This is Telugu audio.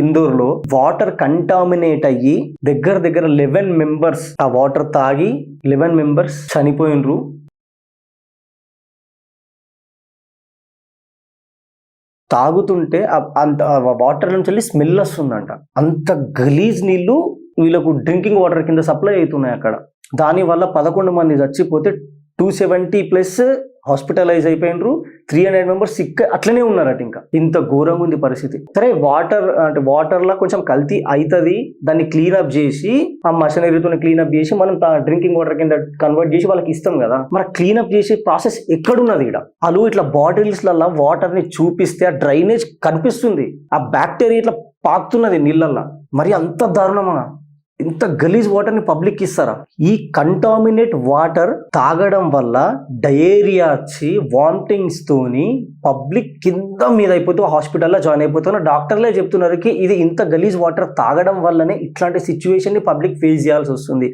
ఇందూరులో వాటర్ కంటామినేట్ అయ్యి దగ్గర 11 మెంబర్స్ ఆ వాటర్ తాగి 11 మెంబర్స్ చనిపోయినరు. తాగుతుంటే అంత వాటర్ నుంచి వెళ్ళి స్మెల్ వస్తుందంట. అంత గలీజ్ నీళ్లు వీళ్ళకు డ్రింకింగ్ వాటర్ కింద సప్లై అవుతున్నాయి అక్కడ. దానివల్ల 11 మంది చచ్చిపోతే 270+ హాస్పిటలైజ్ అయిపోయినరు. 300 మెంబర్స్ సిక్ అట్లనే ఉన్నారట. ఇంకా ఇంత ఘోరంగా ఉంది పరిస్థితి. సరే వాటర్లో కొంచెం కల్తీ అవుతుంది, దాన్ని క్లీనప్ చేసి ఆ మషనరీతో క్లీనప్ చేసి మనం డ్రింకింగ్ వాటర్ కింద కన్వర్ట్ చేసి వాళ్ళకి ఇస్తాం కదా. మరి క్లీనప్ చేసే ప్రాసెస్ ఎక్కడున్నది? ఇక్కడ వాళ్ళు ఇట్లా బాటిల్స్లలో వాటర్ ని చూపిస్తే ఆ డ్రైనేజ్ కనిపిస్తుంది, ఆ బ్యాక్టీరియా ఇట్లా పాకుతున్నది నీళ్ళల్లో. మరి అంత దారుణమా? ఇంత గలీజ్ వాటర్ ని పబ్లిక్ ఇస్తారా? ఈ కంటామినేట్ వాటర్ తాగడం వల్ల డయేరియా వచ్చి వామిటింగ్స్ తోని పబ్లిక్ కింద మీద అయిపోతూ హాస్పిటల్లో జాయిన్ అయిపోతున్నారు. డాక్టర్లే చెప్తున్నారు ఇది ఇంత గలీజ్ వాటర్ తాగడం వల్లనే ఇట్లాంటి సిచ్యువేషన్ ని పబ్లిక్ ఫేస్ చేయాల్సి వస్తుంది.